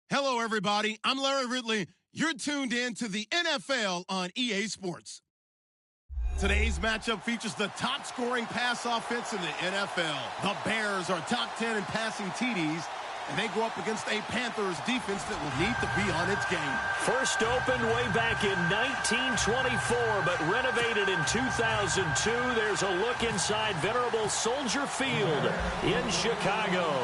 Hello, everybody. I'm Larry Ridley. You're tuned in to the NFL on EA Sports. Today's matchup features the top-scoring pass offense in the NFL. The Bears are top 10 in passing TDs, and they go up against a Panthers defense that will need to be on its game. First opened way back in 1924, but renovated in 2002. There's a look inside venerable Soldier Field in Chicago.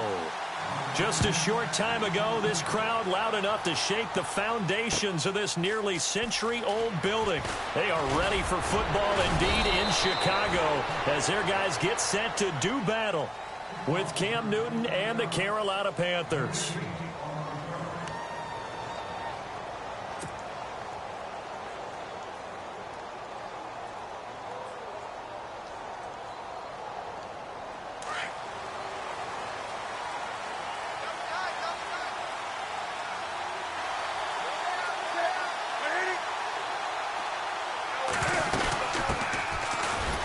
Just a short time ago, this crowd loud enough to shake the foundations of this nearly century-old building. They are ready for football indeed in Chicago as their guys get set to do battle with Cam Newton and the Carolina Panthers.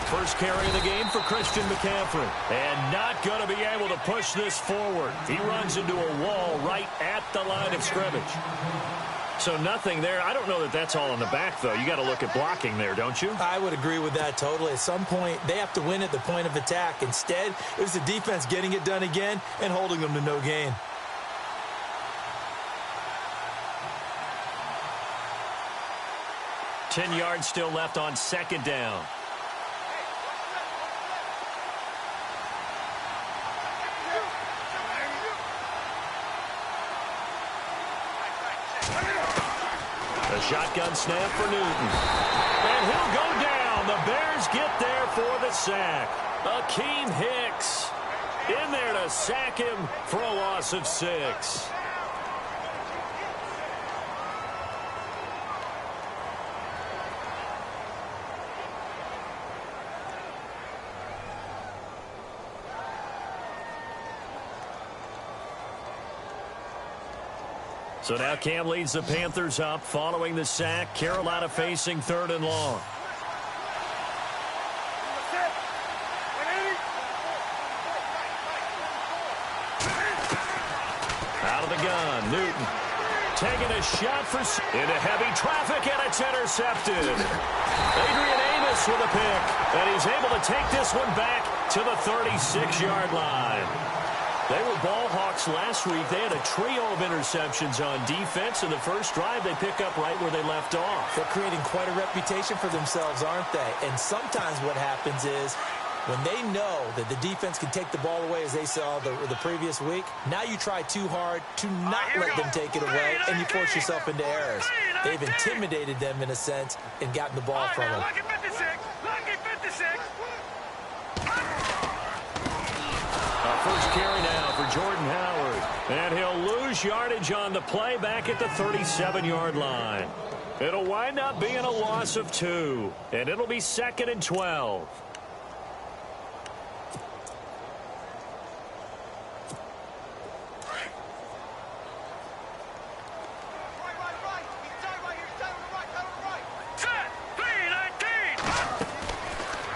First carry of the game for Christian McCaffrey. And not going to be able to push this forward. He runs into a wall right at the line of scrimmage. So nothing there. I don't know that that's all in the back, though. You got to look at blocking there, don't you? I would agree with that totally. At some point, they have to win at the point of attack. Instead, it was the defense getting it done again and holding them to no gain. Ten yards still left on second down. A shotgun snap for Newton. And he'll go down. The Bears get there for the sack. Akeem Hicks in there to sack him for a loss of 6. So now Cam leads the Panthers up following the sack. Carolina facing 3rd and long. Out of the gun, Newton taking a shot for into heavy traffic, and it's intercepted. Adrian Amos with a pick, and he's able to take this one back to the 36-yard line. They were ball hawks last week. They had a trio of interceptions on defense. In the first drive, they pick up right where they left off. They're creating quite a reputation for themselves, aren't they? And sometimes what happens is when they know that the defense can take the ball away, as they saw the previous week, now you try too hard to not let them take it away, and you force yourself into errors. They've intimidated them in a sense and gotten the ball from them. Lucky 56. Lucky 56. First carry now for Jordan Howard. And he'll lose yardage on the play back at the 37-yard line. It'll wind up being a loss of 2. And it'll be 2nd and 12.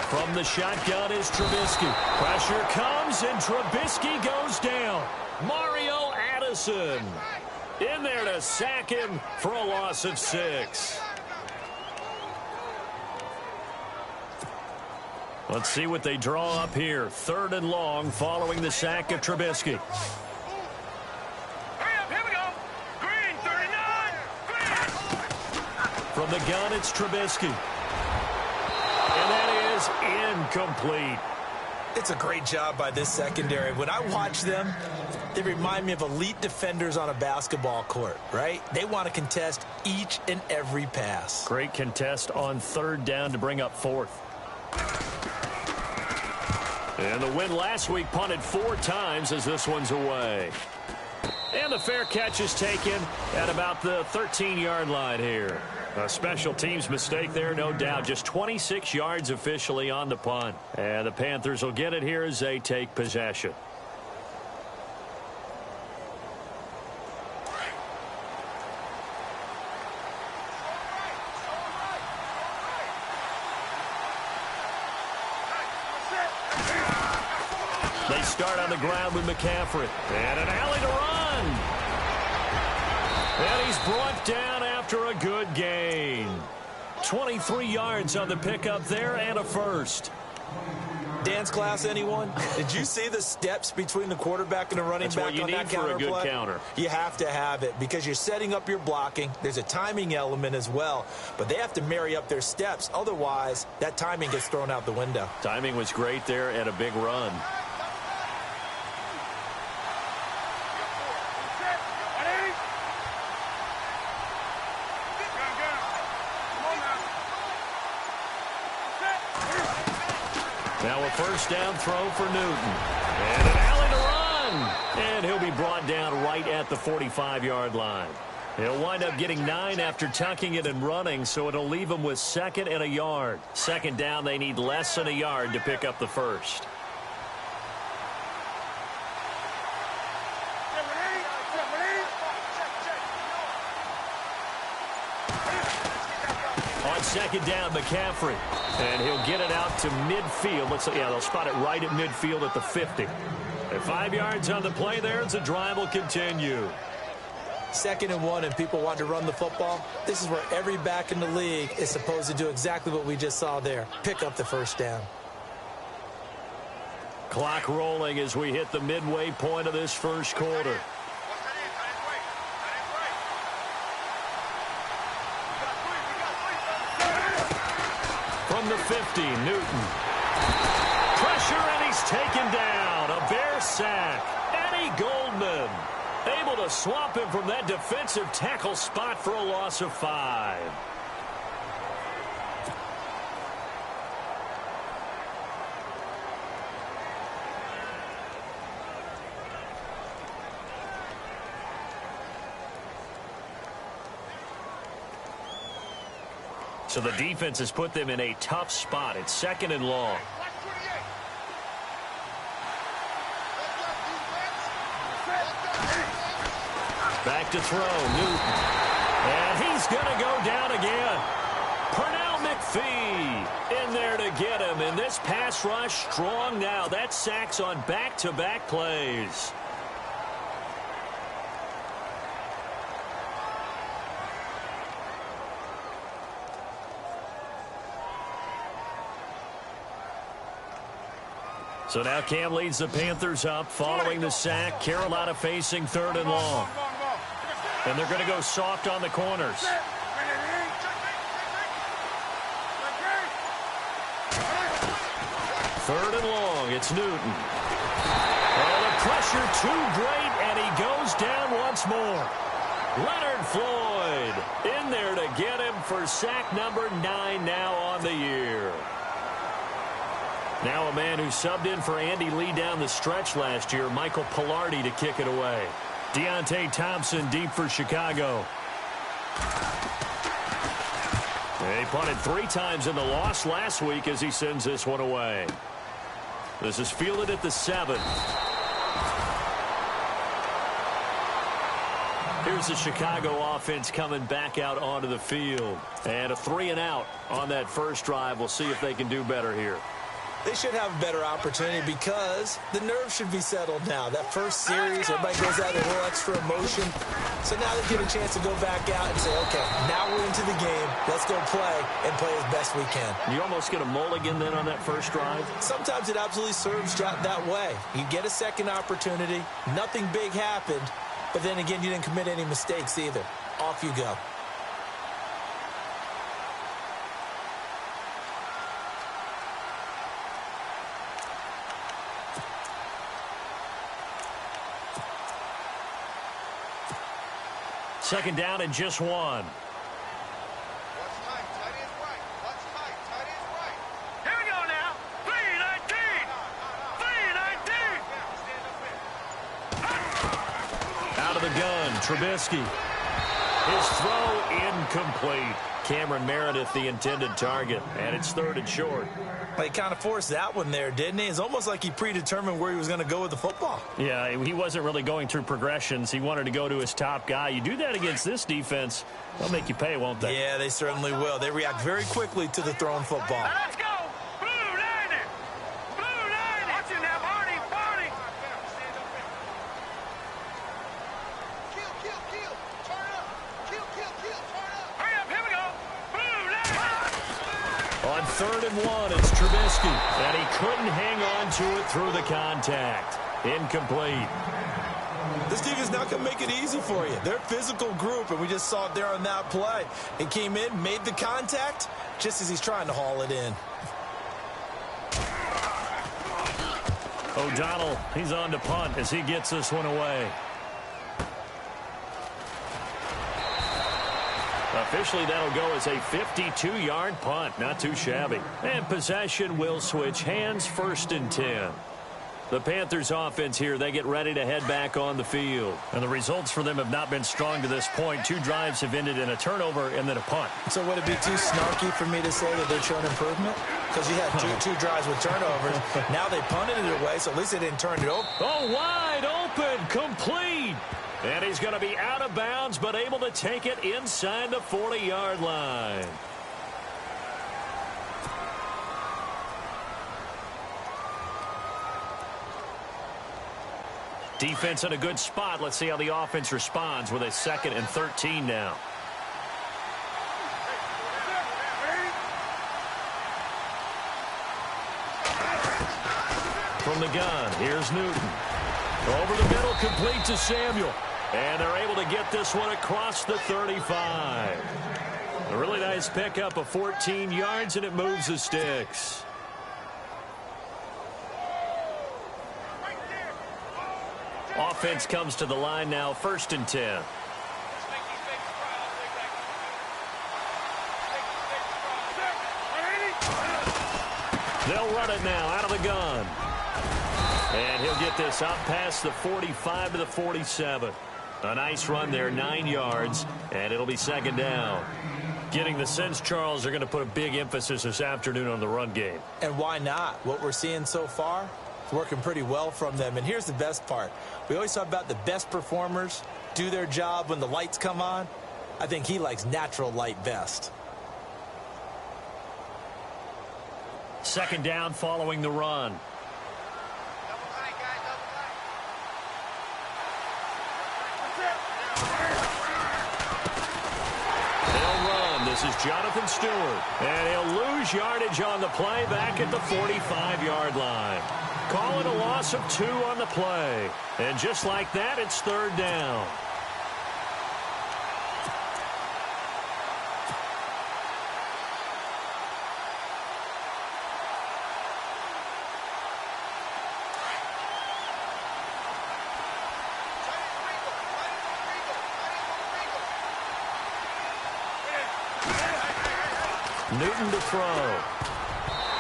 From the shotgun is Trubisky. Pressure comes, and Trubisky goes down. Mario Addison in there to sack him for a loss of 6. Let's see what they draw up here. 3rd and long following the sack of Trubisky. Here we go. Green, 39. Green. From the gun, it's Trubisky. And that is incomplete. It's a great job by this secondary. When I watch them, they remind me of elite defenders on a basketball court, right? They want to contest each and every pass. Great contest on 3rd down to bring up 4th. And the win last week punted 4 times as this one's away. And the fair catch is taken at about the 13-yard line here. A special teams mistake there, no doubt. Just 26 yards officially on the punt. And the Panthers will get it here as they take possession. They start on the ground with McCaffrey. And an alley to run. And he's brought down after a good gain. 23 yards on the pickup there and a first. Dance class, anyone? Did you see the steps between the quarterback and the running back on that counter play? That's what you need for a good counter. You have to have it because you're setting up your blocking. There's a timing element as well, but they have to marry up their steps. Otherwise, that timing gets thrown out the window. Timing was great there and a big run. Now a first down throw for Newton. And an alley to run. And he'll be brought down right at the 45-yard line. He'll wind up getting 9 after tucking it and running, so it'll leave him with 2nd and a yard. Second down, they need less than a yard to pick up the first. On second down, McCaffrey. And he'll get it out to midfield. Looks like, yeah, they'll spot it right at midfield at the 50. And 5 yards on the play there as the drive will continue. 2nd and 1, and people want to run the football. This is where every back in the league is supposed to do exactly what we just saw there. Pick up the first down. Clock rolling as we hit the midway point of this first quarter. From the 50, Newton. Pressure, and he's taken down. A Bear sack. Eddie Goldman able to swamp him from that defensive tackle spot for a loss of 5. So the defense has put them in a tough spot. It's 2nd and long. Back to throw, Newton. And he's going to go down again. Pernell McPhee in there to get him. And this pass rush strong now. That sacks on back-to-back plays. So now Cam leads the Panthers up following the sack. Carolina facing 3rd and long. And they're going to go soft on the corners. 3rd and long. It's Newton. Oh, the pressure too great, and he goes down once more. Leonard Floyd in there to get him for sack number 9 now on the year. Now a man who subbed in for Andy Lee down the stretch last year, Michael Pilardi, to kick it away. Deontay Thompson deep for Chicago. He punted 3 times in the loss last week as he sends this one away. This is fielded at the 7. Here's the Chicago offense coming back out onto the field. And a 3 and out on that first drive. We'll see if they can do better here. They should have a better opportunity because the nerves should be settled now. That first series, everybody goes out with a little extra emotion. So now they get a chance to go back out and say, okay, now we're into the game. Let's go play and play as best we can. You almost get a mulligan then on that first drive? Sometimes it absolutely serves that way. You get a second opportunity. Nothing big happened. But then again, you didn't commit any mistakes either. Off you go. Second down and just 1. Watch tight. Tight is right. Watch tight. Tight is right. Here we go now. 3-19. 3-19. Out of the gun, Trubisky. His throw incomplete. Cameron Meredith, the intended target, and it's 3rd and short. Well, he kind of forced that one there, didn't he? It's almost like he predetermined where he was going to go with the football. Yeah, he wasn't really going through progressions. He wanted to go to his top guy. You do that against this defense, they'll make you pay, won't they? Yeah, they certainly will. They react very quickly to the thrown football. Let's go. Blue 90. Blue 90. Watch it now, Barney. Barney. Kill. Turn up. 3rd and 1. It's Trubisky. And he couldn't hang on to it through the contact. Incomplete. This defense now can make it easy for you. They're a physical group, and we just saw it there on that play. It came in, made the contact, just as he's trying to haul it in. O'Donnell, he's on to punt as he gets this one away. Officially, that'll go as a 52-yard punt. Not too shabby. And possession will switch hands, 1st and 10. The Panthers offense here, they get ready to head back on the field. And the results for them have not been strong to this point. 2 drives have ended in a turnover and then a punt. So would it be too snarky for me to say that they're showing improvement? Because you had two drives with turnovers. Now they punted it away, so at least they didn't turn it over. Oh, wide open, complete. And he's going to be out of bounds, but able to take it inside the 40-yard line. Defense in a good spot. Let's see how the offense responds with a 2nd and 13 now. From the gun, here's Newton. Over the middle, complete to Samuel. And they're able to get this one across the 35. A really nice pickup of 14 yards, and it moves the sticks. Offense comes to the line now, 1st and 10. They'll run it now out of the gun. And he'll get this up past the 45 to the 47. A nice run there, 9 yards, and it'll be 2nd down. Getting the sense, Charles, they're going to put a big emphasis this afternoon on the run game. And why not? What we're seeing so far, it's working pretty well from them. And here's the best part. We always talk about the best performers do their job when the lights come on. I think he likes natural light best. 2nd down following the run. This is Jonathan Stewart, and he'll lose yardage on the play back at the 45-yard line. Calling a loss of 2 on the play. And just like that, it's 3rd down. Newton to throw.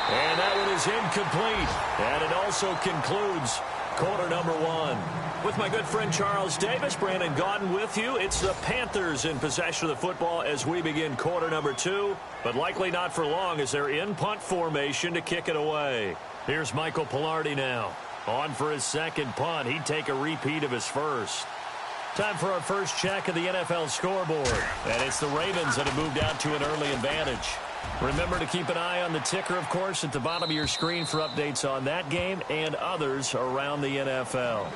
And that one is incomplete. And it also concludes quarter number 1. With my good friend Charles Davis, Brandon Gaudin with you. It's the Panthers in possession of the football as we begin quarter number 2. But likely not for long as they're in punt formation to kick it away. Here's Michael Pilardi now. On for his 2nd punt. He'd take a repeat of his 1st. Time for our first check of the NFL scoreboard. And it's the Ravens that have moved out to an early advantage. Remember to keep an eye on the ticker, of course, at the bottom of your screen for updates on that game and others around the NFL.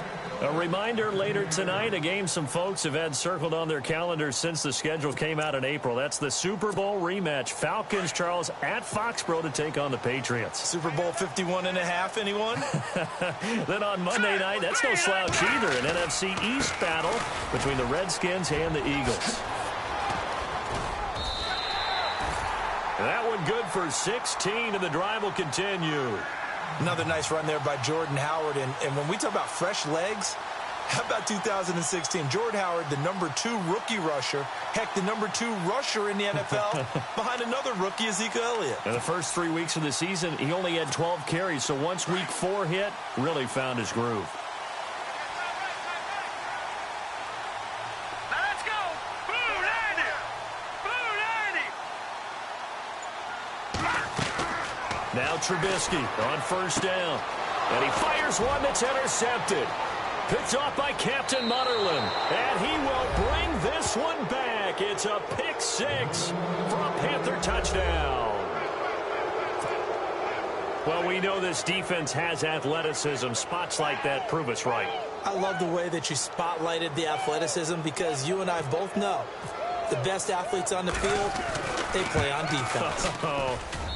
A reminder, later tonight, a game some folks have had circled on their calendars since the schedule came out in April. That's the Super Bowl rematch. Falcons, Charles, at Foxborough to take on the Patriots. Super Bowl 51.5, anyone? Then on Monday night, that's no slouch either. An NFC East battle between the Redskins and the Eagles. That one good for 16, and the drive will continue. Another nice run there by Jordan Howard. And when we talk about fresh legs, how about 2016? Jordan Howard, the number 2 rookie rusher. Heck, the number 2 rusher in the NFL behind another rookie, Ezekiel Elliott. In the first 3 weeks of the season, he only had 12 carries. So once week 4 hit, really found his groove. Now Trubisky on 1st down. And he fires one that's intercepted. Picked off by Captain Mutterland. And he will bring this one back. It's a pick 6 for a Panther touchdown. Well, we know this defense has athleticism. Spots like that prove us right. I love the way that you spotlighted the athleticism because you and I both know the best athletes on the field, they play on defense.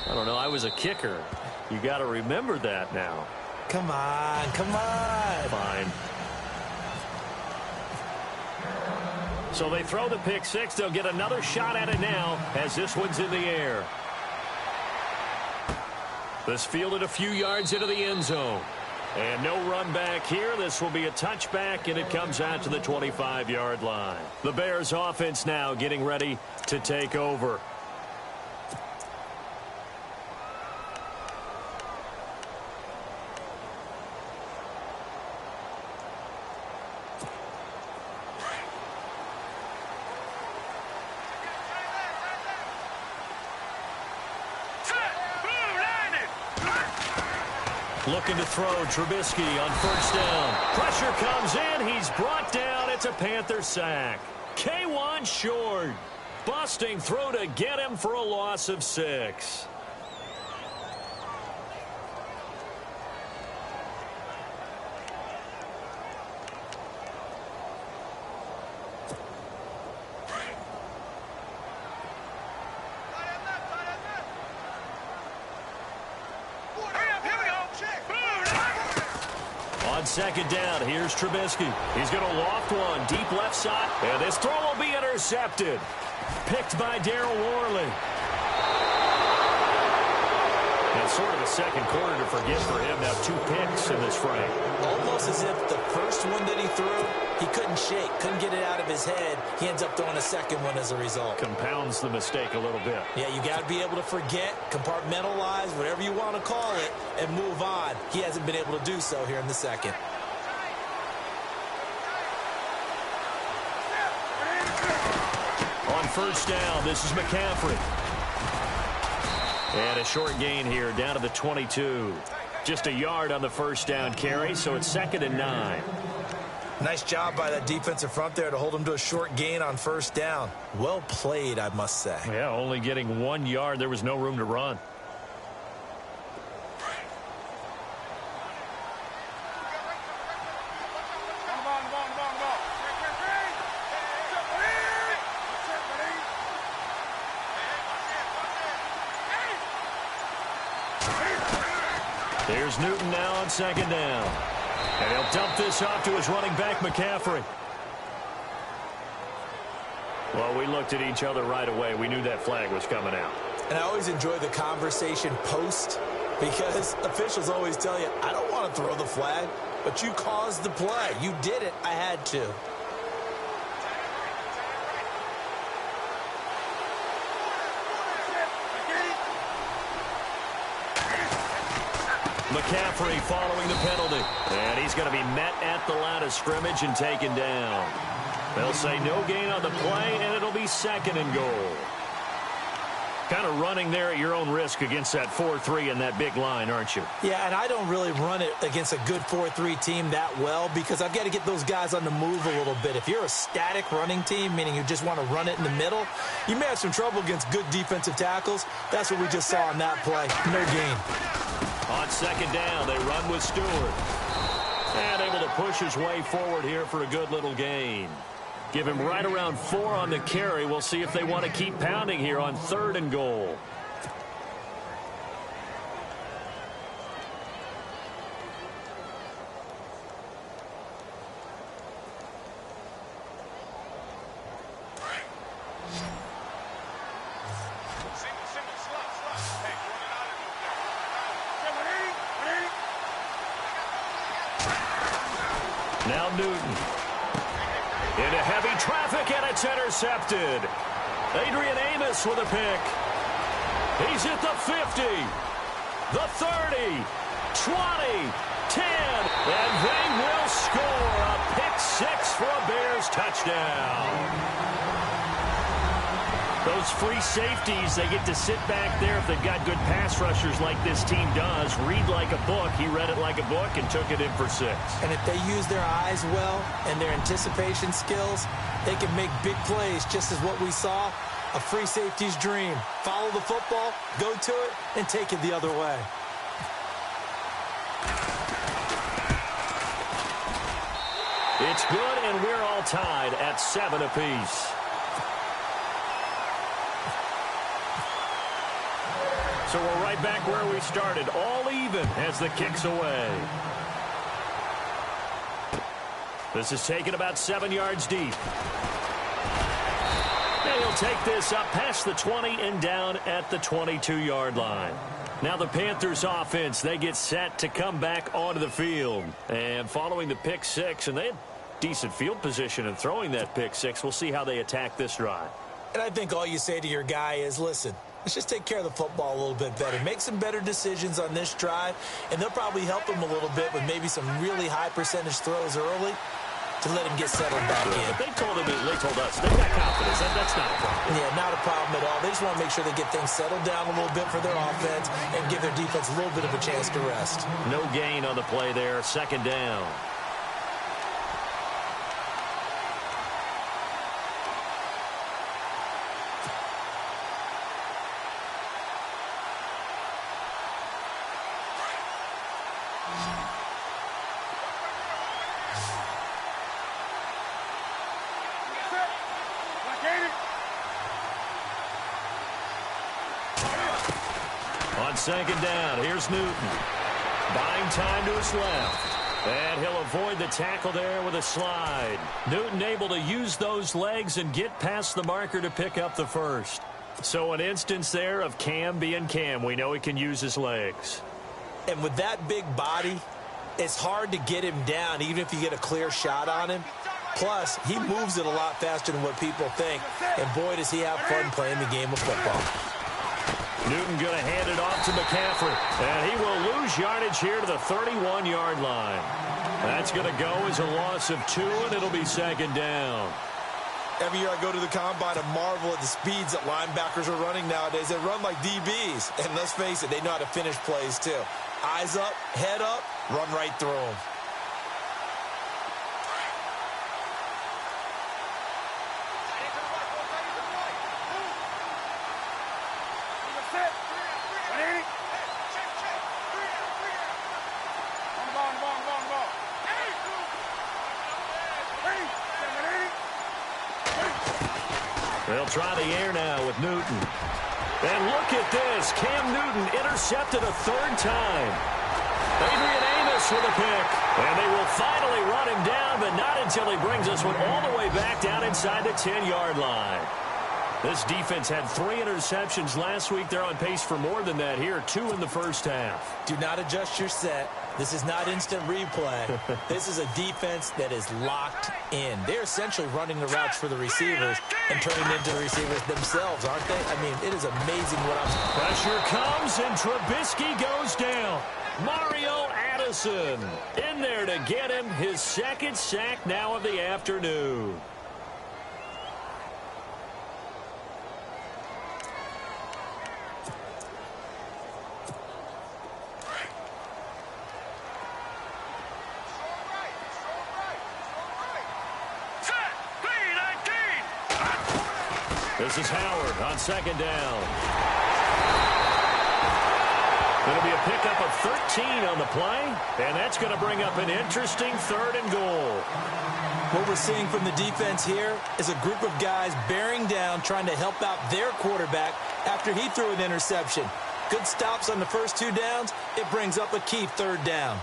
I don't know. I was a kicker. You got to remember that now. Come on, come on. Fine. So they throw the pick six. They'll get another shot at it now as this one's in the air. This fielded a few yards into the end zone. And no run back here. This will be a touchback, and it comes out to the 25-yard line. The Bears offense now getting ready to take over. Looking to throw Trubisky on first down. Pressure comes in. He's brought down. It's a Panther sack. K1 short. Busting through to get him for a loss of 6. On second down, here's Trubisky. He's going to loft one deep left side, and this throw will be intercepted. Picked by Darryl Worley. And sort of a second quarter to forget for him. Now 2 picks in this frame. Almost as if the first one that he threw, he couldn't shake, couldn't get it out of his head. He ends up throwing a second one as a result. Compounds the mistake a little bit. Yeah, you got to be able to forget, compartmentalize, whatever you want to call it, and move on. He hasn't been able to do so here in the second. On first down, this is McCaffrey. And a short gain here down to the 22. Just a yard on the first down carry, so it's 2nd and 9. Nice job by that defensive front there to hold him to a short gain on first down. Well played, I must say. Yeah, only getting 1 yard. There was no room to run. Here's Newton now on second down. And he'll dump this off to his running back, McCaffrey. Well, we looked at each other right away. We knew that flag was coming out. And I always enjoy the conversation post because officials always tell you, I don't want to throw the flag, but you caused the play. You did it. I had to. McCaffrey following the penalty. And he's going to be met at the line of scrimmage and taken down. They'll say no gain on the play, and it'll be 2nd and goal. Kind of running there at your own risk against that 4-3 and that big line, aren't you? Yeah, and I don't really run it against a good 4-3 team that well because I've got to get those guys on the move a little bit. If you're a static running team, meaning you just want to run it in the middle, you may have some trouble against good defensive tackles. That's what we just saw on that play. No gain. On second down, they run with Stewart. And able to push his way forward here for a good little gain. Give him right around 4 on the carry. We'll see if they want to keep pounding here on 3rd and goal. Now Newton. Into heavy traffic, and it's intercepted. Adrian Amos with a pick. He's at the 50, the 30, 20, 10, and they will score a pick 6 for a Bears touchdown. Those free safeties, they get to sit back there if they've got good pass rushers like this team does. Read like a book. He read it like a book and took it in for 6. And if they use their eyes well and their anticipation skills, they can make big plays, just as what we saw, a free safety's dream. Follow the football, go to it, and take it the other way. It's good, and we're all tied at 7 apiece. So we're right back where we started, all even as the kick's away. This is taken about 7 yards deep. And he'll take this up past the 20 and down at the 22-yard line. Now the Panthers offense, they get set to come back onto the field. And following the pick six, and they had decent field position in throwing that pick six, we'll see how they attack this drive. And I think all you say to your guy is, listen, let's just take care of the football a little bit better. Make some better decisions on this drive, and they'll probably help him a little bit with maybe some really high percentage throws early to let him get settled back in. But they told us, they've got confidence. That's not a problem. Yeah, not a problem at all. They just want to make sure they get things settled down a little bit for their offense and give their defense a little bit of a chance to rest. No gain on the play there, second down. On second down, here's Newton. Buying time to his left. And he'll avoid the tackle there with a slide. Newton able to use those legs and get past the marker to pick up the first. So an instance there of Cam being Cam. We know he can use his legs. And with that big body, it's hard to get him down even if you get a clear shot on him. Plus, he moves it a lot faster than what people think. And boy, does he have fun playing the game of football. Newton going to hand it off to McCaffrey. And he will lose yardage here to the 31-yard line. That's going to go as a loss of 2, and it'll be second down. Every year I go to the combine and marvel at the speeds that linebackers are running nowadays. They run like DBs. And let's face it, they know how to finish plays too. Eyes up, head up, run right through them. They'll try the air now with Newton. And look at this. Cam Newton intercepted a third time. Adrian Amos with a pick. And they will finally run him down, but not until he brings us one all the way back down inside the 10-yard line. This defense had 3 interceptions last week. They're on pace for more than that here. 2 in the first half. Do not adjust your set. This is not instant replay. This is a defense that is locked in. They're essentially running the routes for the receivers and turning into the receivers themselves, aren't they? I mean, it is amazing what I'm... Pressure comes, and Trubisky goes down. Mario Addison in there to get him his second sack now of the afternoon. This is Howard on second down. Going to be a pickup of 13 on the play, and that's going to bring up an interesting 3rd and goal. What we're seeing from the defense here is a group of guys bearing down, trying to help out their quarterback after he threw an interception. Good stops on the first 2 downs. It brings up a key 3rd down.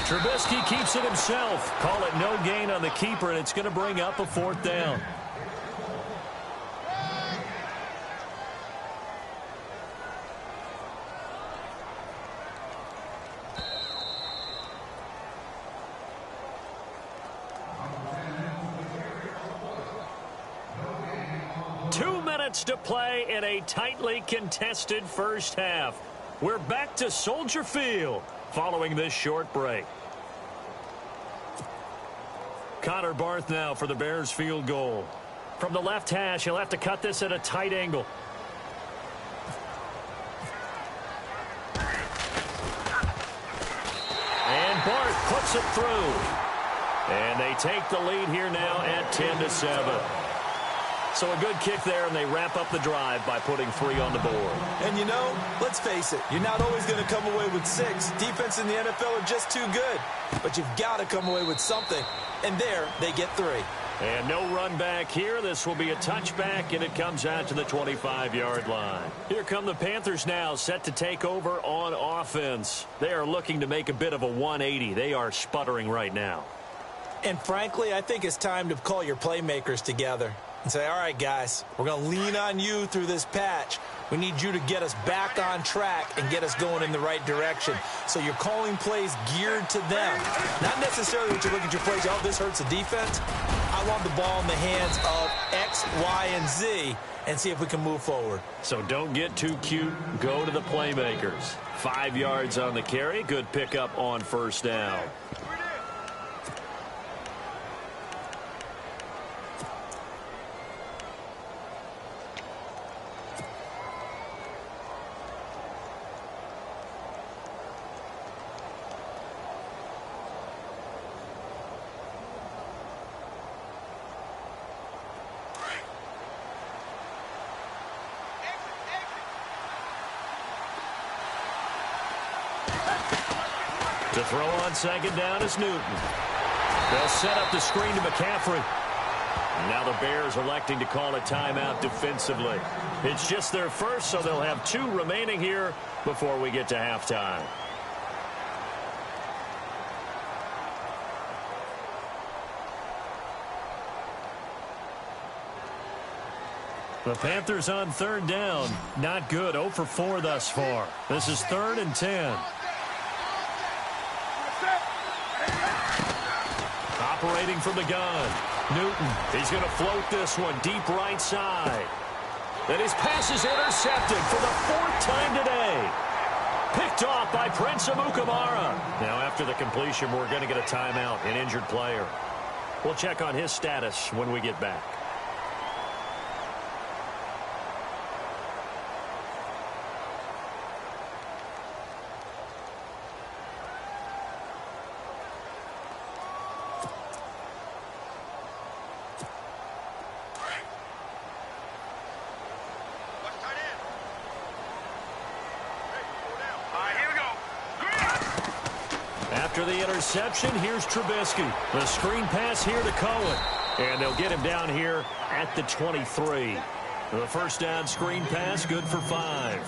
Trubisky keeps it himself. Call it no gain on the keeper, and it's going to bring up a 4th down. Two minutes to play in a tightly contested first half. We're back to Soldier Field following this short break. Connor Barth now for the Bears field goal. From the left hash, he'll have to cut this at a tight angle. And Barth puts it through. And they take the lead here now at 10-7. So a good kick there, and they wrap up the drive by putting 3 on the board. And you know, let's face it, you're not always going to come away with 6. Defense in the NFL are just too good. But you've got to come away with something. And there, they get 3. And no run back here. This will be a touchback, and it comes out to the 25-yard line. Here come the Panthers now, set to take over on offense. They are looking to make a bit of a 180. They are sputtering right now. And frankly, I think it's time to call your playmakers together and say, all right, guys, we're going to lean on you through this patch. We need you to get us back on track and get us going in the right direction. So you're calling plays geared to them. Not necessarily that you look at your plays, oh, this hurts the defense. I want the ball in the hands of X, Y, and Z and see if we can move forward. So don't get too cute. Go to the playmakers. 5 yards on the carry. Good pickup on first down. To throw on second down is Newton. They'll set up the screen to McCaffrey. And now the Bears electing to call a timeout defensively. It's just their first, so they'll have 2 remaining here before we get to halftime. The Panthers on third down. Not good. 0 for 4 thus far. This is 3rd and 10. Operating from the gun. Newton, he's going to float this one deep right side. And his pass is intercepted for the 4th time today. Picked off by Prince Amukamara. Now after the completion, we're going to get a timeout, an injured player. We'll check on his status when we get back. After the interception, here's Trubisky. The screen pass here to Cohen. And they'll get him down here at the 23. The first down screen pass, good for 5.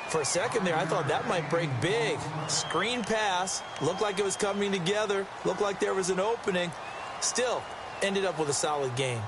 For a second there, I thought that might break big. Screen pass, looked like it was coming together, looked like there was an opening. Still, ended up with a solid game.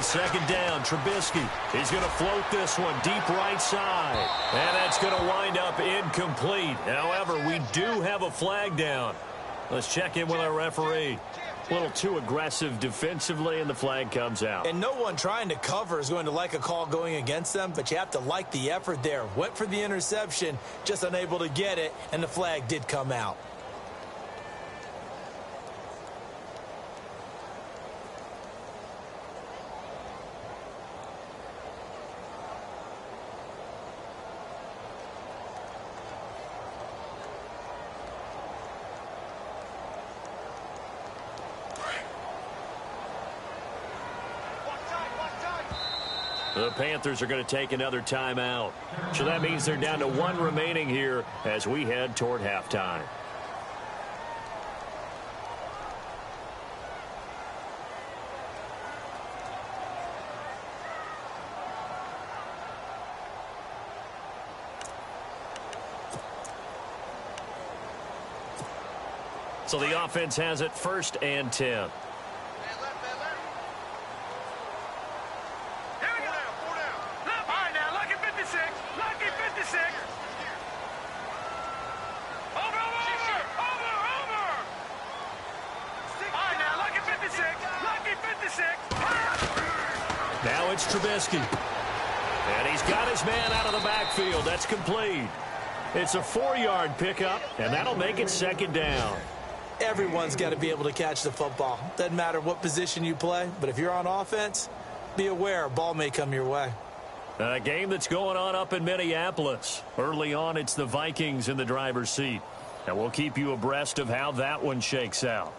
Second down, Trubisky. He's going to float this one deep right side. And that's going to wind up incomplete. However, we do have a flag down. Let's check in with our referee. A little too aggressive defensively, and the flag comes out. And no one trying to cover is going to like a call going against them, but you have to like the effort there. Went for the interception, just unable to get it, and the flag did come out. The Panthers are going to take another timeout. So that means they're down to 1 remaining here as we head toward halftime. So the offense has it 1st and 10. Now it's Trubisky. And he's got his man out of the backfield. That's complete. It's a 4-yard pickup, and that'll make it second down. Everyone's got to be able to catch the football. Doesn't matter what position you play, but if you're on offense, be aware a ball may come your way. A game that's going on up in Minneapolis. Early on, it's the Vikings in the driver's seat. And we'll keep you abreast of how that one shakes out.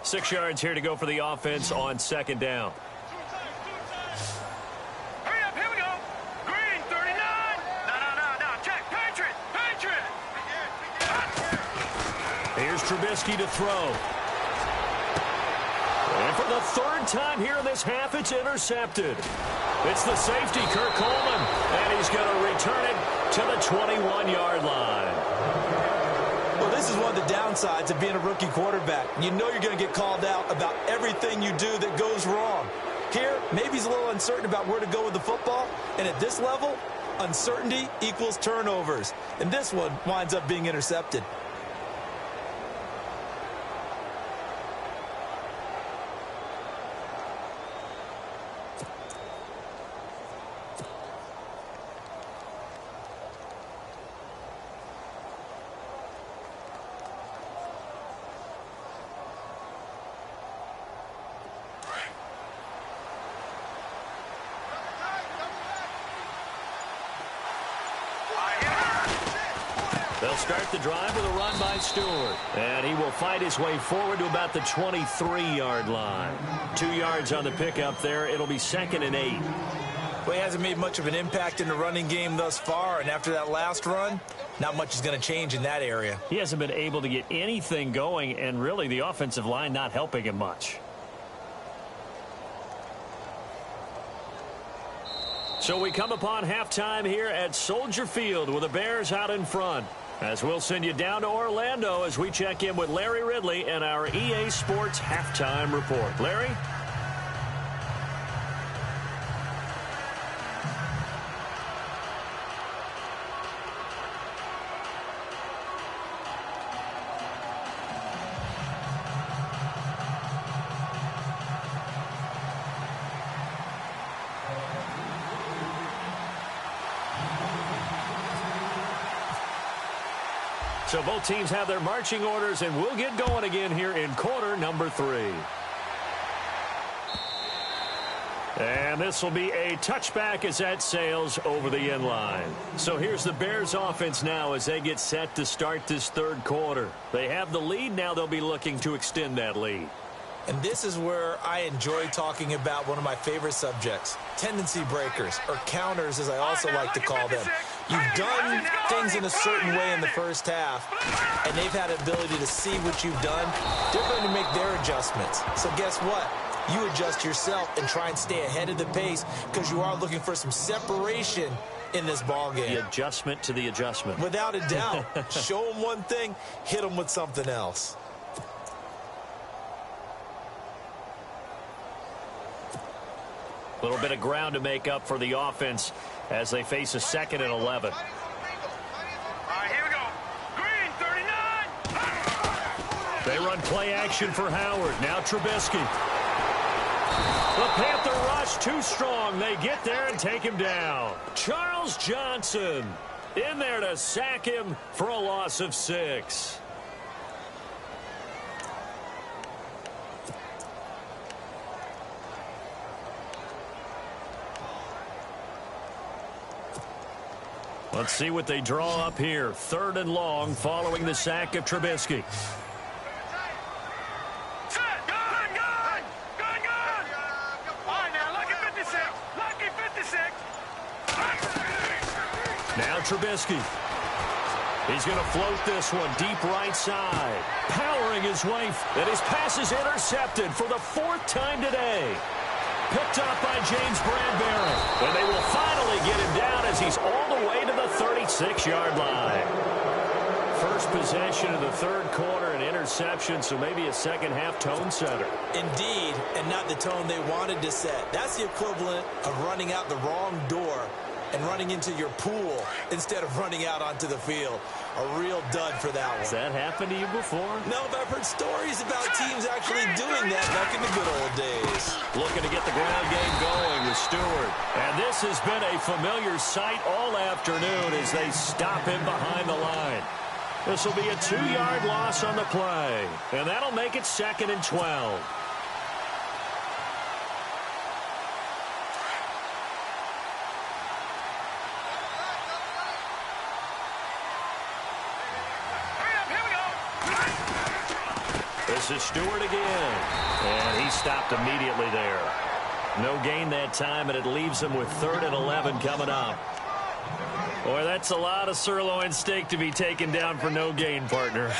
Six yards here to go for the offense on second down. Hurry up, here we go. Green, 39. No, check. Patriot. Here's Trubisky to throw. And for the third time here in this half, it's intercepted. It's the safety, Kirk Coleman, and he's going to return it to the 21-yard line. Well, this is one of the downsides of being a rookie quarterback. You know you're going to get called out about everything you do that goes wrong. Here, maybe he's a little uncertain about where to go with the football, and at this level, uncertainty equals turnovers. And this one winds up being intercepted. They'll start the drive with a run by Stewart. And he will fight his way forward to about the 23-yard line. 2 yards on the pickup there. It'll be 2nd and 8. Well, he hasn't made much of an impact in the running game thus far, and after that last run, not much is going to change in that area. He hasn't been able to get anything going, and really the offensive line not helping him much. So we come upon halftime here at Soldier Field with the Bears out in front. As we'll send you down to Orlando as we check in with Larry Ridley and our EA Sports Halftime Report. Larry? So both teams have their marching orders, and we'll get going again here in quarter number 3. And this will be a touchback as that sails over the end line. So here's the Bears offense now as they get set to start this third quarter. They have the lead. Now they'll be looking to extend that lead. And this is where I enjoy talking about one of my favorite subjects, tendency breakers, or counters as I also like to call them. You've done things in a certain way in the first half, and they've had an ability to see what you've done. They're going to make their adjustments. So guess what? You adjust yourself and try and stay ahead of the pace because you are looking for some separation in this ball game. The adjustment to the adjustment. Without a doubt. Show them one thing, hit them with something else. A little bit of ground to make up for the offense as they face a 2nd and 11. All right, here we go. Green, 39. They run play action for Howard. Now Trubisky. The Panther rush too strong. They get there and take him down. Charles Johnson in there to sack him for a loss of 6. Let's see what they draw up here. 3rd and long following the sack of Trubisky. Set, gun. All right, now, lucky 56. Lucky 56. Now Trubisky. He's going to float this one deep right side. Powering his way. And his pass is intercepted for the 4th time today. Picked up by James Bradbury. And they will finally get him down as he's all the way to the 36-yard line. First possession of the third quarter, an interception, so maybe a second-half tone setter. Indeed, and not the tone they wanted to set. That's the equivalent of running out the wrong door and running into your pool instead of running out onto the field. A real dud for that one. Has that happened to you before? No, but I've heard stories about teams actually doing that back in the good old days. Looking to get the ground game going with Stewart. And this has been a familiar sight all afternoon as they stop him behind the line. This will be a 2-yard loss on the play. And that'll make it 2nd and 12. This is Stewart again. And he stopped immediately there. No gain that time, and it leaves him with 3rd and 11 coming up. Boy, that's a lot of sirloin steak to be taken down for no gain, partner.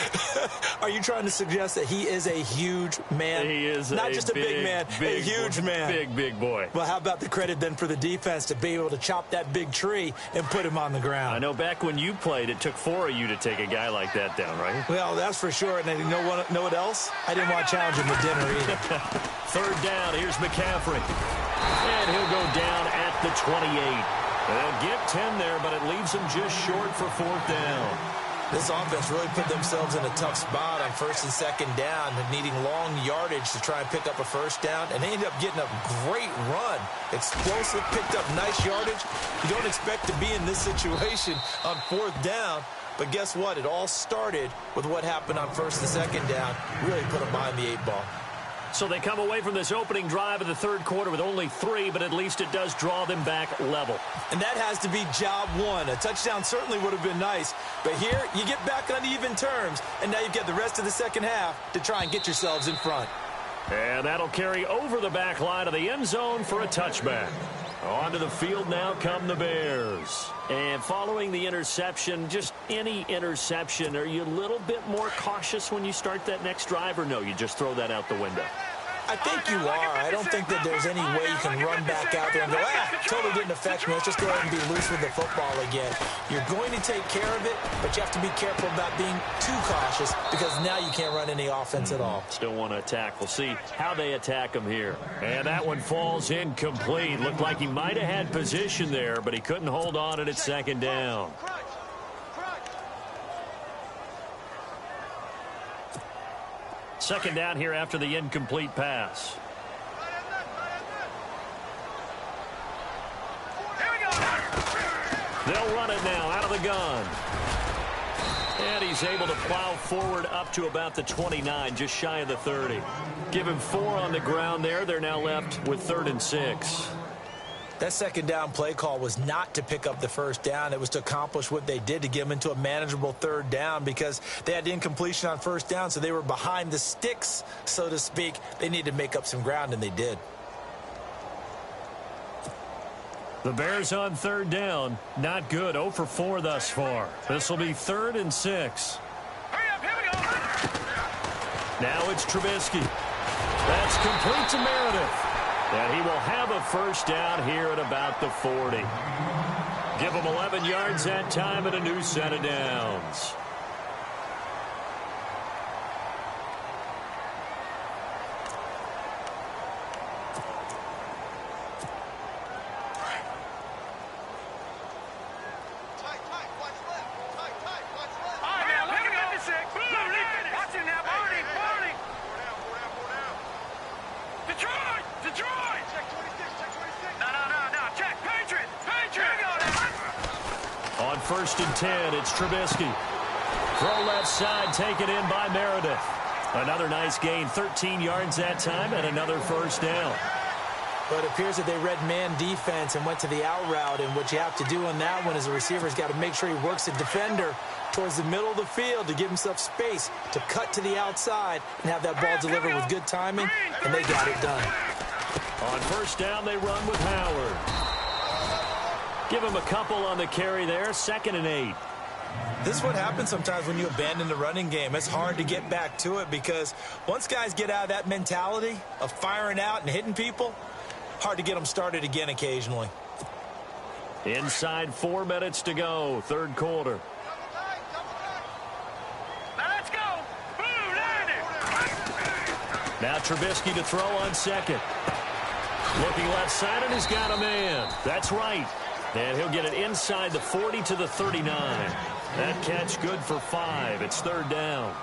Are you trying to suggest that he is a huge man? He is not just a big man, a huge man. Big boy. Well, how about the credit then for the defense to be able to chop that big tree and put him on the ground? I know back when you played, it took 4 of you to take a guy like that down, right? Well, that's for sure. And you know what else? I didn't want to challenge him with dinner either. 3rd down. Here's McCaffrey. And he'll go down at the 28. They'll get 10 there, but it leaves them just short for 4th down. This offense really put themselves in a tough spot on 1st and 2nd down, needing long yardage to try and pick up a 1st down, and they ended up getting a great run. Explosive, picked up nice yardage. You don't expect to be in this situation on 4th down, but guess what? It all started with what happened on 1st and 2nd down. Really put them behind the 8 ball. So they come away from this opening drive of the 3rd quarter with only 3, but at least it does draw them back level. And that has to be job one. A touchdown certainly would have been nice, but here you get back on even terms, and now you've got the rest of the 2nd half to try and get yourselves in front. And that'll carry over the back line of the end zone for a touchback. Onto the field now come the Bears. And following the interception, just any interception, are you a little bit more cautious when you start that next drive, or no, you just throw that out the window? I think you are. I don't think that there's any way you can run back out there and go, totally didn't affect me. Let's just go ahead and be loose with the football again. You're going to take care of it, but you have to be careful about being too cautious because now you can't run any offense at all. Still want to attack. We'll see how they attack him here. And that one falls incomplete. Looked like he might have had position there, but he couldn't hold on, and it's 2nd down. Second down here after the incomplete pass. They'll run it now out of the gun. And he's able to plow forward up to about the 29, just shy of the 30. Give him 4 on the ground there. They're now left with 3rd and 6. That 2nd down play call was not to pick up the 1st down. It was to accomplish what they did, to get them into a manageable 3rd down because they had incompletion on 1st down, so they were behind the sticks, so to speak. They needed to make up some ground, and they did. The Bears on 3rd down. Not good. 0 for 4 thus far. This will be 3rd and 6. Hurry up, here we go. Now it's Trubisky. That's complete to Meredith. And he will have a 1st down here at about the 40. Give him 11 yards that time and a new set of downs. On 1st and 10, it's Trubisky. Throw left side, taken in by Meredith. Another nice gain, 13 yards that time, and another 1st down. But it appears that they read man defense and went to the out route, and what you have to do on that one is the receiver's got to make sure he works the defender towards the middle of the field to give himself space to cut to the outside and have that ball delivered with good timing, and they got it done. On 1st down, they run with Howard. Give him a couple on the carry there, 2nd and 8. This is what happens sometimes when you abandon the running game. It's hard to get back to it because once guys get out of that mentality of firing out and hitting people, hard to get them started again occasionally. Inside 4 minutes to go, 3rd quarter. Let's go. Boom, Now Trubisky to throw on 2nd. Looking left side, and he's got a man. That's right. And he'll get it inside the 40 to the 39. That catch good for 5. It's third down.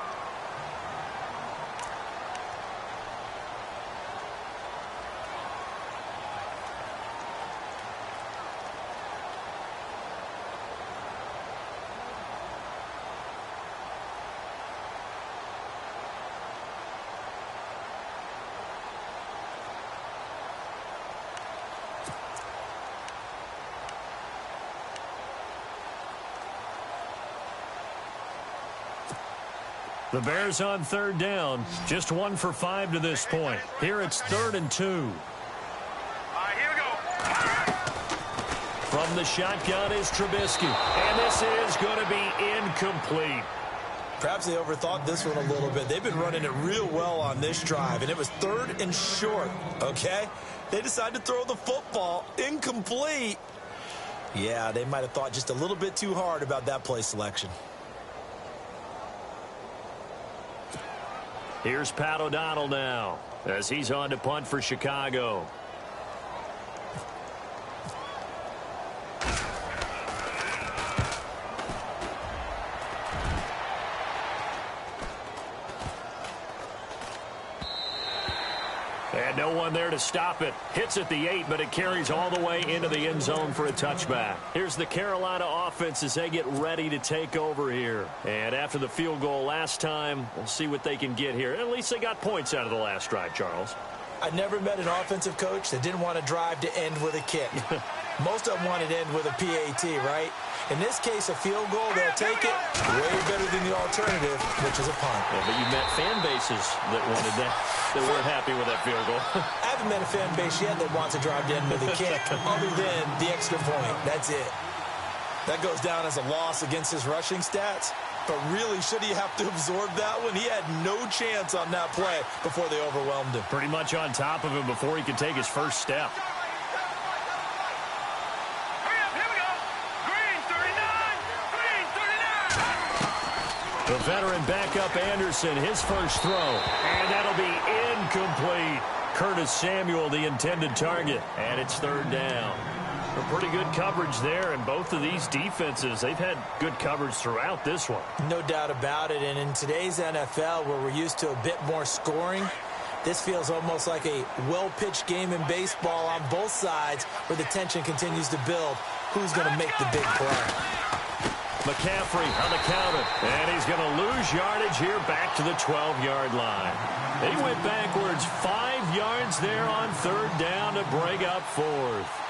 The Bears on third down. Just 1 for 5 to this point. Here it's 3rd and 2. All right, here we go. From the shotgun is Trubisky. And this is going to be incomplete. Perhaps they overthought this one a little bit. They've been running it real well on this drive, and it was 3rd and short, okay? They decided to throw the football incomplete. Yeah, they might have thought just a little bit too hard about that play selection. Here's Pat O'Donnell now as he's on to punt for Chicago. And no one there to stop it. Hits at the 8, but it carries all the way into the end zone for a touchback. Here's the Carolina offense as they get ready to take over here. And after the field goal last time, we'll see what they can get here. At least they got points out of the last drive, Charles. I never met an offensive coach that didn't want to drive to end with a kick. Most of them wanted to end with a PAT, right? In this case, a field goal, they'll take it way better than the alternative, which is a punt. Yeah, but you met fan bases that wanted that, that weren't happy with that field goal. I haven't met a fan base yet that wants to drive to end with a kick, other than the extra point. That's it. That goes down as a loss against his rushing stats. But really, should he have to absorb that one? He had no chance on that play before they overwhelmed him. Pretty much on top of him before he could take his first step. The veteran backup Anderson, his first throw. And that'll be incomplete. Curtis Samuel, the intended target. And it's 3rd down. Pretty good coverage there, and both of these defenses, they've had good coverage throughout this one. No doubt about it, and in today's NFL, where we're used to a bit more scoring, this feels almost like a well-pitched game in baseball on both sides, where the tension continues to build. Who's going to make the big play? McCaffrey on the counter, and he's going to lose yardage here back to the 12-yard line. They went backwards 5 yards there on 3rd down to break up 4th.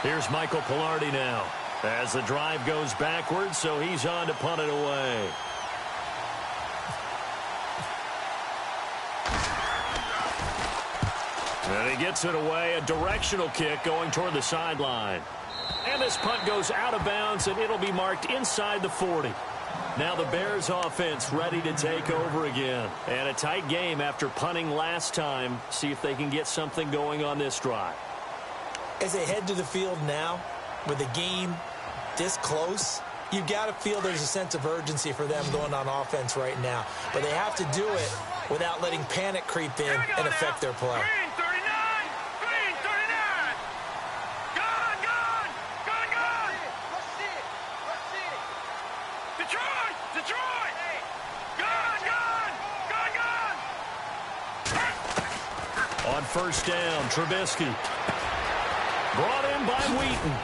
Here's Michael Pilardi now as the drive goes backwards, so he's on to punt it away. And he gets it away, a directional kick going toward the sideline. And this punt goes out of bounds, and it'll be marked inside the 40. Now the Bears offense ready to take over again. And a tight game after punting last time. See if they can get something going on this drive. As they head to the field now, with the game this close, you've got to feel there's a sense of urgency for them going on offense right now. But they have to do it without letting panic creep in and affect their play. Green 39! Green 39! Gone! Gone! Gone! Gone! Let's see it! Let's see it! Detroit! Detroit! Gone! Gone! Gone! Gone! On 1st down, Trubisky. Brought in by Wheaton.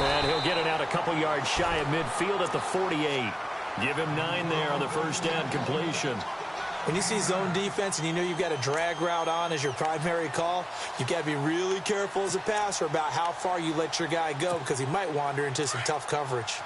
And he'll get it out a couple yards shy of midfield at the 48. Give him 9 there on the 1st down completion. When you see zone defense and you know you've got a drag route on as your primary call, you've got to be really careful as a passer about how far you let your guy go because he might wander into some tough coverage.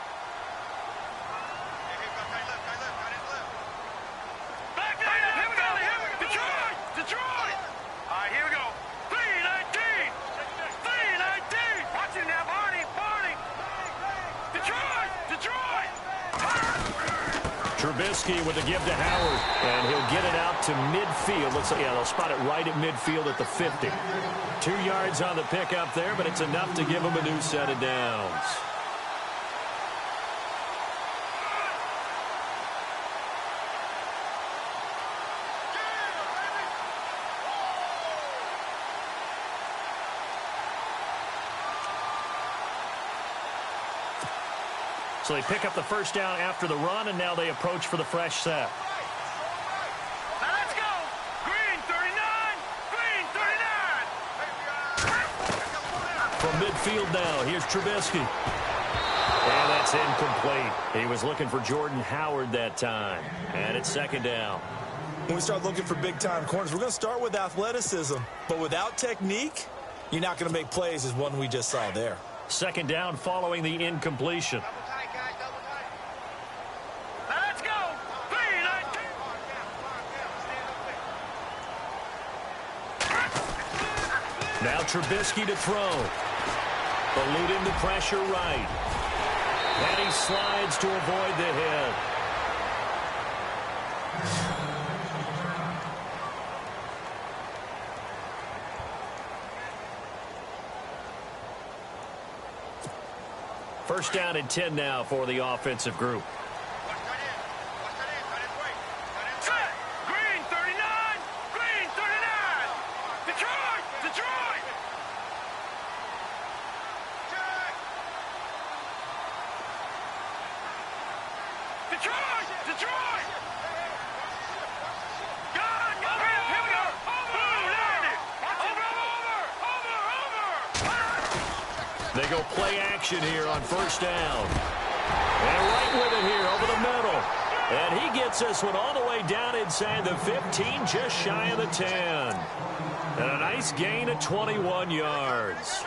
Trubisky with the give to Howard, and he'll get it out to midfield. Looks like, yeah, they'll spot it right at midfield at the 50. 2 yards on the pickup there, but it's enough to give him a new set of downs. So they pick up the first down after the run, and now they approach for the fresh set. Now let's go. Green 39. Green 39. From midfield now, here's Trubisky. And that's incomplete. He was looking for Jordan Howard that time. And it's second down. When we start looking for big-time corners, we're going to start with athleticism. But without technique, you're not going to make plays as one we just saw there. Second down following the incompletion. Now let's go. Green 19. Now Trubisky to throw. Eluding the pressure right. And he slides to avoid the hit. First down and 10 now for the offensive group. Set. Green 39. Green 39. Detroit. Detroit. Detroit. Detroit. Gun. Over. Here we go. Over. They go play action here on first down. And right with it here over the middle. And he gets this one all the way down inside the 15, just shy of the 10. And a nice gain of 21 yards.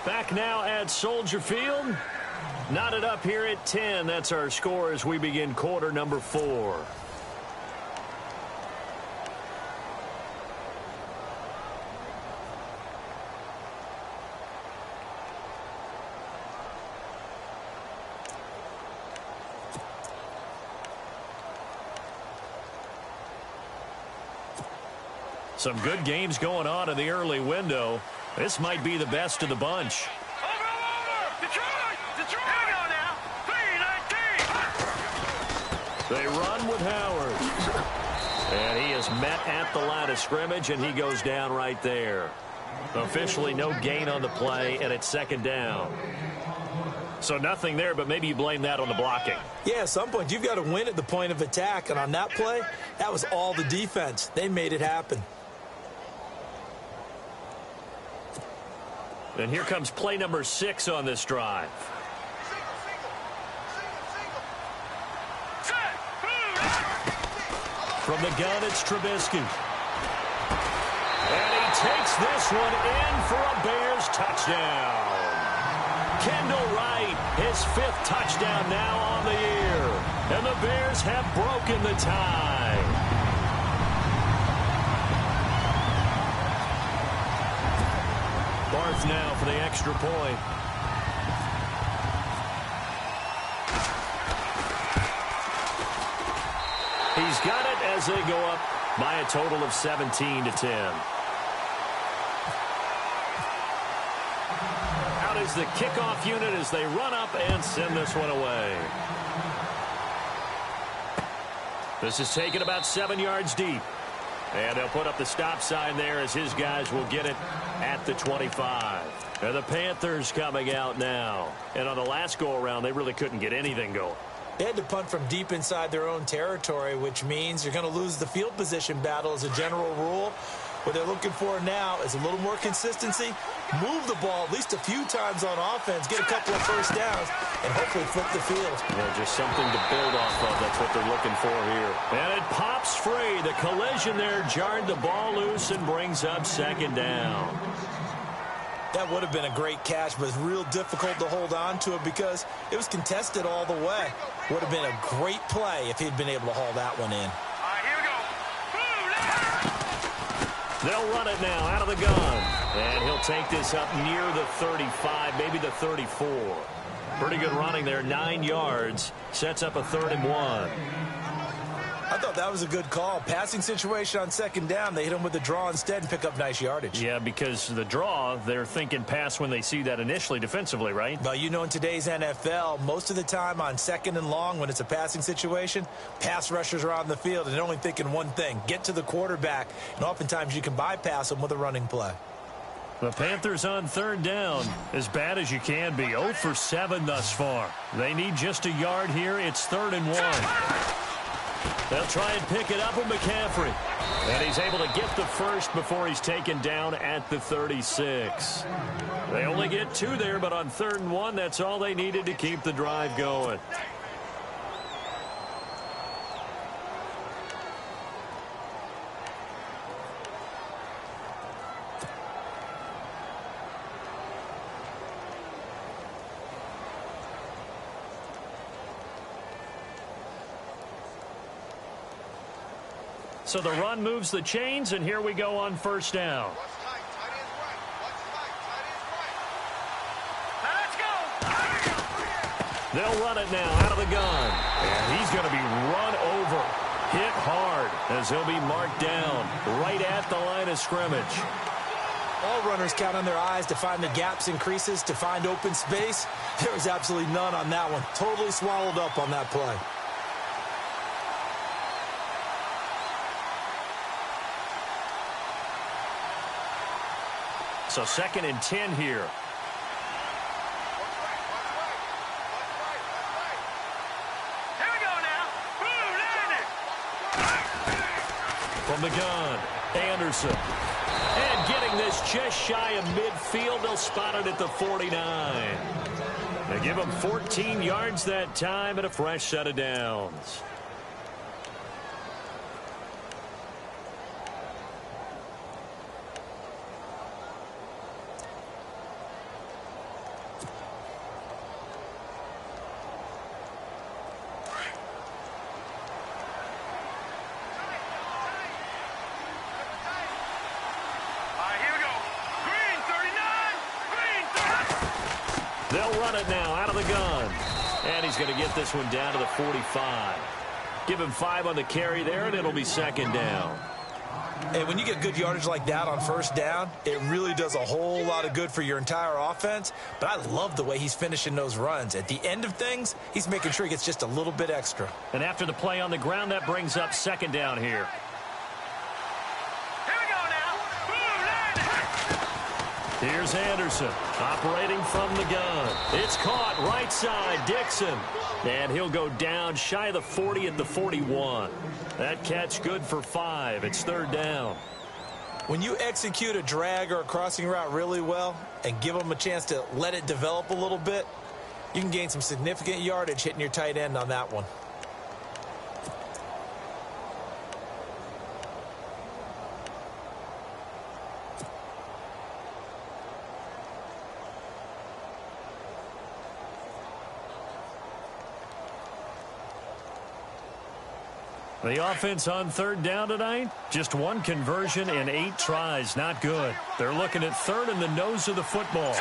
Back now at Soldier Field. Knotted up here at 10. That's our score as we begin quarter number 4. Some good games going on in the early window. This might be the best of the bunch. Over. Detroit. Detroit. Here we go now. 3-19. They run with Howard. And he is met at the line of scrimmage, and he goes down right there. Officially no gain on the play, and it's second down. So nothing there, but maybe you blame that on the blocking. Yeah, at some point, you've got to win at the point of attack. And on that play, that was all the defense. They made it happen. And here comes play number 6 on this drive. From the gun, it's Trubisky. And he takes this one in for a Bears touchdown. Kendall Wright, his 5th touchdown now on the year. And the Bears have broken the tie. Barth now for the extra point. He's got it as they go up by a total of 17-10. Out is the kickoff unit as they run up and send this one away. This is taken about 7 yards deep. And they'll put up the stop sign there as his guys will get it at the 25. And the Panthers coming out now. And on the last go-around, they really couldn't get anything going. They had to punt from deep inside their own territory, which means you're going to lose the field position battle as a general rule. What they're looking for now is a little more consistency, move the ball at least a few times on offense, get a couple of first downs, and hopefully flip the field. Yeah, just something to build off of. That's what they're looking for here. And it pops free. The collision there jarred the ball loose and brings up second down. That would have been a great catch, but it's real difficult to hold on to it because it was contested all the way. Would have been a great play if he'd been able to haul that one in. All right, here we go. They'll run it now out of the gun. And he'll take this up near the 35, maybe the 34. Pretty good running there, 9 yards. Sets up a 3rd and 1. I I thought that was a good call. Passing situation on second down. They hit him with the draw instead and pick up nice yardage. Yeah, because the draw, they're thinking pass when they see that initially defensively, right? Well, you know, in today's NFL, most of the time on second and long when it's a passing situation, pass rushers are on the field and they're only thinking one thing, get to the quarterback. And oftentimes you can bypass them with a running play. The Panthers on third down, as bad as you can be, 0 for 7 thus far. They need just a yard here. It's 3rd and 1. They'll try and pick it up with McCaffrey. And he's able to get the first before he's taken down at the 36. They only get 2 there, but on 3rd and 1, that's all they needed to keep the drive going. So the run moves the chains, and here we go on first down. They'll run it now out of the gun. And he's going to be run over, hit hard, as he'll be marked down right at the line of scrimmage. All runners count on their eyes to find the gaps and creases, to find open space. There was absolutely none on that one. Totally swallowed up on that play. So 2nd and 10 here. Here we go now. Boom, From the gun, Anderson. And getting this just shy of midfield, they'll spot it at the 49. They give him 14 yards that time and a fresh set of downs. They'll run it now out of the gun. And he's going to get this one down to the 45. Give him 5 on the carry there, and it'll be 2nd down. And when you get good yardage like that on first down, it really does a whole lot of good for your entire offense. But I love the way he's finishing those runs. At the end of things, he's making sure he gets just a little bit extra. And after the play on the ground, that brings up 2nd down here. Here's Anderson operating from the gun. It's caught right side, Dixon. And he'll go down shy of the 40 at the 41. That catch good for 5. It's 3rd down. When you execute a drag or a crossing route really well and give them a chance to let it develop a little bit, you can gain some significant yardage hitting your tight end on that one. The offense on 3rd down tonight, just 1 conversion in 8 tries. Not good. They're looking at 3rd in the nose of the football.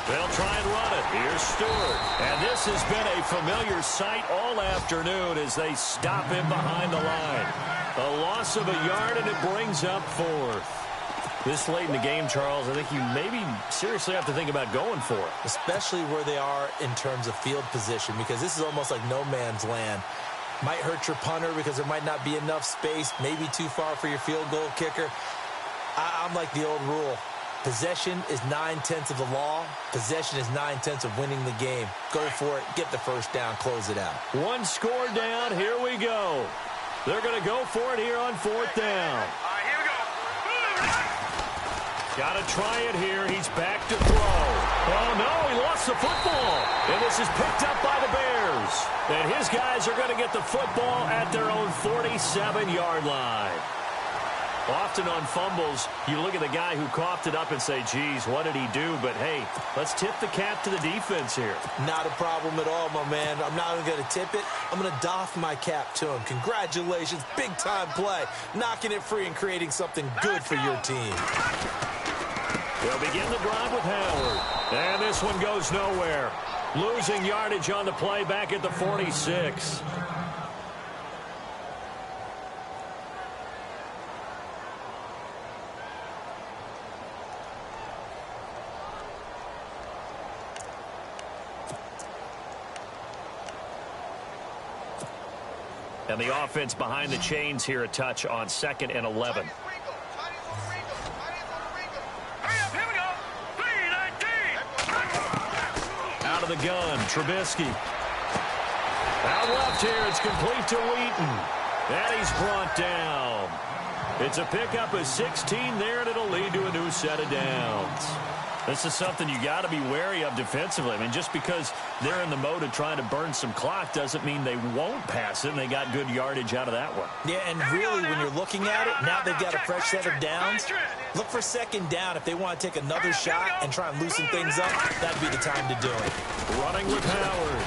They'll try and run it. Here's Stewart. And this has been a familiar sight all afternoon as they stop him behind the line. A loss of a yard, and it brings up 4th. This late in the game, Charles, I think you maybe seriously have to think about going for it. Especially where they are in terms of field position, because this is almost like no man's land. Might hurt your punter because there might not be enough space, maybe too far for your field goal kicker. I'm like the old rule. Possession is 9/10 of the law. Possession is 9/10 of winning the game. Go for it. Get the first down. Close it out. 1 score down. Here we go. They're going to go for it here on 4th down. Here we go. Got to try it here. He's back to throw. Oh, no, he lost the football. And this is picked up by the Bears. And his guys are going to get the football at their own 47-yard line. Often on fumbles, you look at the guy who coughed it up and say, geez, what did he do? But, hey, let's tip the cap to the defense here. Not a problem at all, my man. I'm not even going to tip it. I'm going to doff my cap to him. Congratulations. Big-time play. Knocking it free and creating something good for your team. They'll begin the drive with Howard. And this one goes nowhere. Losing yardage on the play back at the 46. And the offense behind the chains here a touch on 2nd and 11. Out of the gun, Trubisky. Out left here, it's complete to Wheaton. And he's brought down. It's a pickup of 16 there, and it'll lead to a new set of downs. This is something you got to be wary of defensively. I mean, just because they're in the mode of trying to burn some clock doesn't mean they won't pass it, and they got good yardage out of that one. Yeah, and really, when you're looking at it, now they've got a fresh set of downs. Look for 2nd down if they want to take another shot and try and loosen things up. That'd be the time to do it. Running with Howard.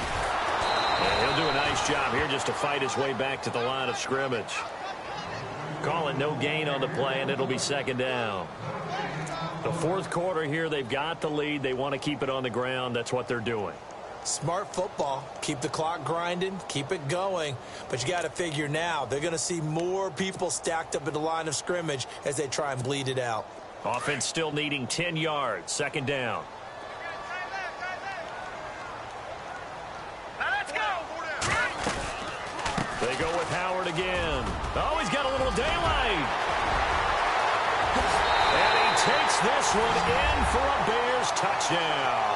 And he'll do a nice job here just to fight his way back to the line of scrimmage. Call it no gain on the play, and it'll be 2nd down. The 4th quarter here, they've got the lead. They want to keep it on the ground. That's what they're doing. Smart football. Keep the clock grinding. Keep it going. But you got to figure now, they're going to see more people stacked up at the line of scrimmage as they try and bleed it out. Offense still needing 10 yards. 2nd down. They go with Howard again. Oh, he's got a little daylight. And he takes this one in for a Bears touchdown.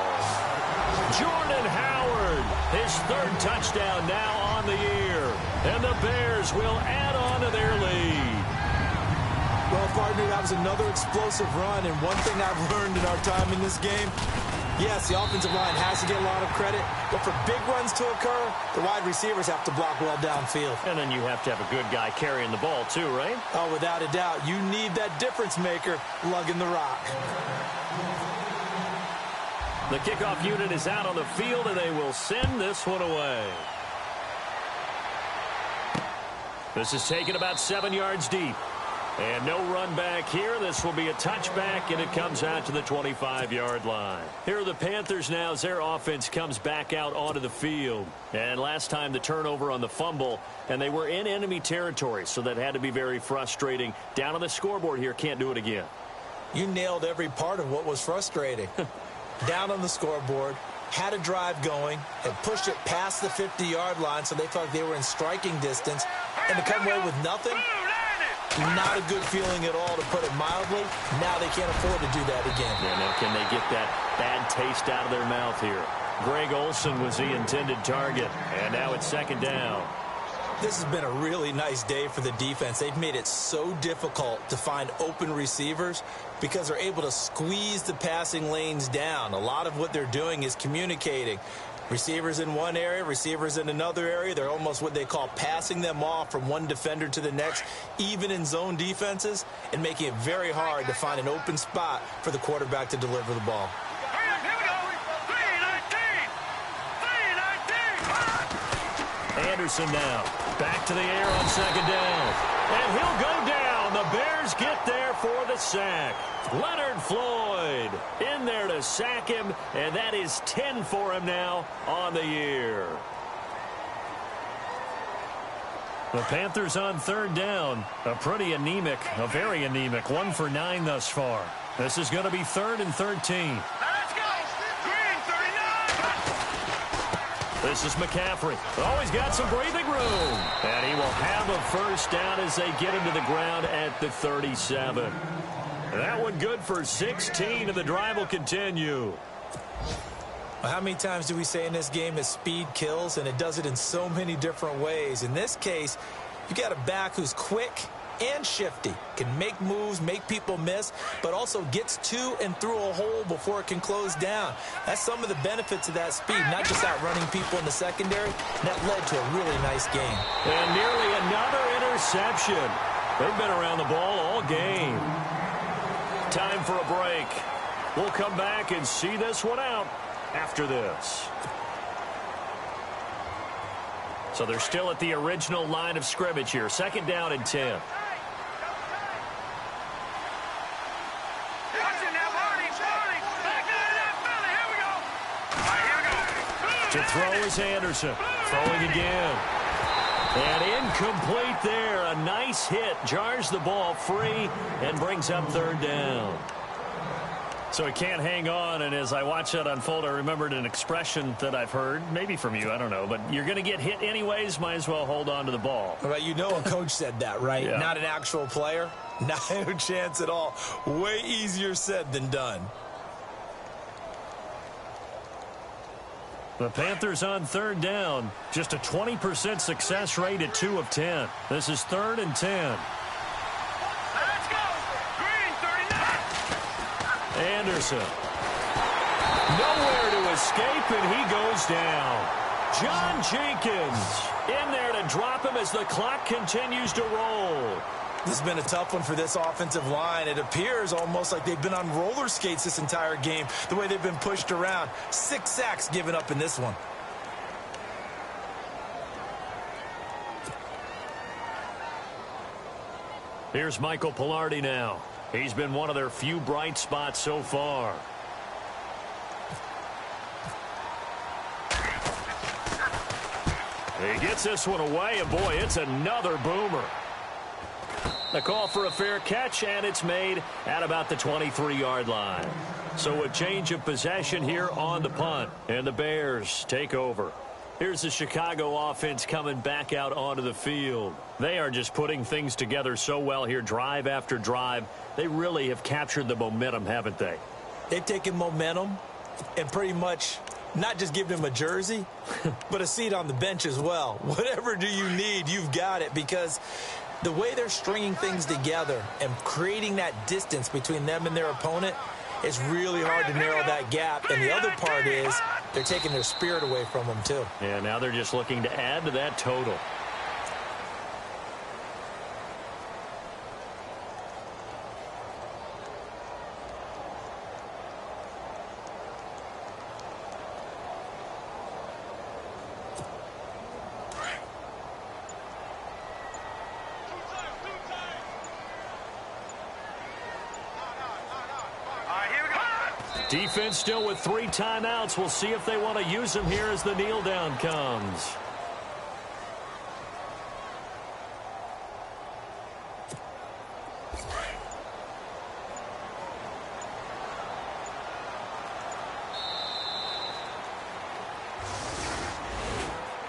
Jordan Howard, his 3rd touchdown now on the year. And the Bears will add on to their lead. Well, partner, that was another explosive run. And one thing I've learned in our time in this game, yes, the offensive line has to get a lot of credit, but for big runs to occur, the wide receivers have to block well downfield. And then you have to have a good guy carrying the ball too, right? Oh, without a doubt. You need that difference maker lugging the rock. The kickoff unit is out on the field, and they will send this one away. This is taken about 7 yards deep. And no run back here. This will be a touchback, and it comes out to the 25-yard line. Here are the Panthers now as their offense comes back out onto the field. And last time the turnover on the fumble, and they were in enemy territory, so that had to be very frustrating. Down on the scoreboard here, can't do it again. You nailed every part of what was frustrating. Down on the scoreboard, had a drive going, had pushed it past the 50-yard line, so they thought they were in striking distance, and to come away with nothing, not a good feeling at all, to put it mildly. Now they can't afford to do that again. Yeah, now can they get that bad taste out of their mouth here? Greg Olsen was the intended target, and now it's 2nd down. This has been a really nice day for the defense. They've made it so difficult to find open receivers because they're able to squeeze the passing lanes down. A lot of what they're doing is communicating. Receivers in one area, receivers in another area. They're almost what they call passing them off from one defender to the next, even in zone defenses, and making it very hard to find an open spot for the quarterback to deliver the ball. Anderson now back to the air on 2nd down. And he'll go down. The Bears get there for the sack. Leonard Floyd in there to sack him, and that is 10 for him now on the year. The Panthers on 3rd down. A pretty anemic, a very anemic 1 for 9 thus far. This is going to be 3rd and 13. This is McCaffrey. Oh, he's got some breathing room. And he will have a first down as they get him to the ground at the 37. That one good for 16, and the drive will continue. Well, how many times do we say in this game that speed kills, and it does it in so many different ways? In this case, you got a back who's quick and shifty, can make moves, make people miss, but also gets to and through a hole before it can close down. That's some of the benefits of that speed, not just outrunning people in the secondary. That led to a really nice game. And nearly another interception. They've been around the ball all game. Time for a break. We'll come back and see this one out after this. So they're still at the original line of scrimmage here. 2nd down and 10. To throw is Anderson. Throwing again. And incomplete there. A nice hit. Jars the ball free and brings up 3rd down. So he can't hang on, and as I watch that unfold, I remembered an expression that I've heard, maybe from you, I don't know, but you're going to get hit anyways, might as well hold on to the ball. Well, you know a coach said that, right? Yeah. Not an actual player. No chance at all. Way easier said than done. The Panthers on third down. Just a 20% success rate at 2 of 10. This is 3rd and 10. Let's go. Green, 39. Anderson. Nowhere to escape, and he goes down. John Jenkins in there to drop him as the clock continues to roll. This has been a tough one for this offensive line. It appears almost like they've been on roller skates this entire game, the way they've been pushed around. 6 sacks given up in this one. Here's Michael Pilardi now. He's been one of their few bright spots so far. He gets this one away, and boy, it's another boomer. The call for a fair catch, and it's made at about the 23-yard line. So a change of possession here on the punt, and the Bears take over. Here's the Chicago offense coming back out onto the field. They are just putting things together so well here, drive after drive. They really have captured the momentum, haven't they? They've taken momentum and pretty much not just given him a jersey, but a seat on the bench as well. Whatever do you need, you've got it, because the way they're stringing things together and creating that distance between them and their opponent, it's really hard to narrow that gap. And the other part is they're taking their spirit away from them, too. Yeah, now they're just looking to add to that total. Defense still with 3 timeouts. We'll see if they want to use them here as the kneel down comes.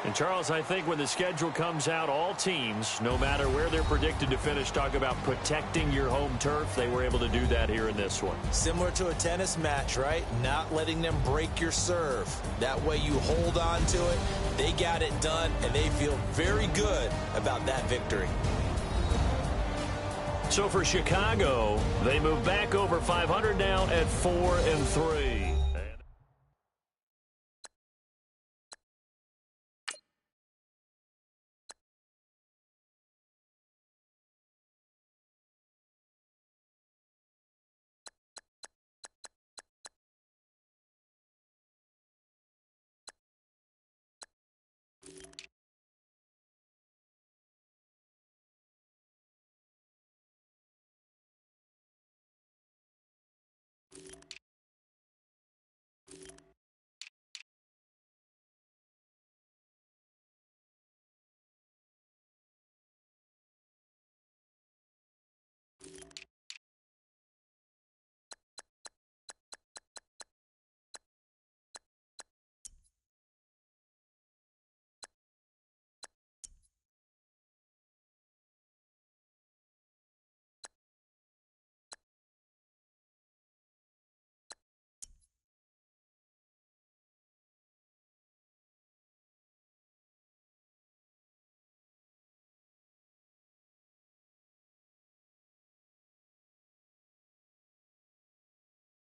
And Charles, I think when the schedule comes out, all teams, no matter where they're predicted to finish, talk about protecting your home turf. They were able to do that here in this one. Similar to a tennis match, right? Not letting them break your serve. That way you hold on to it. They got it done, and they feel very good about that victory. So for Chicago, they move back over 500 now at 4-3.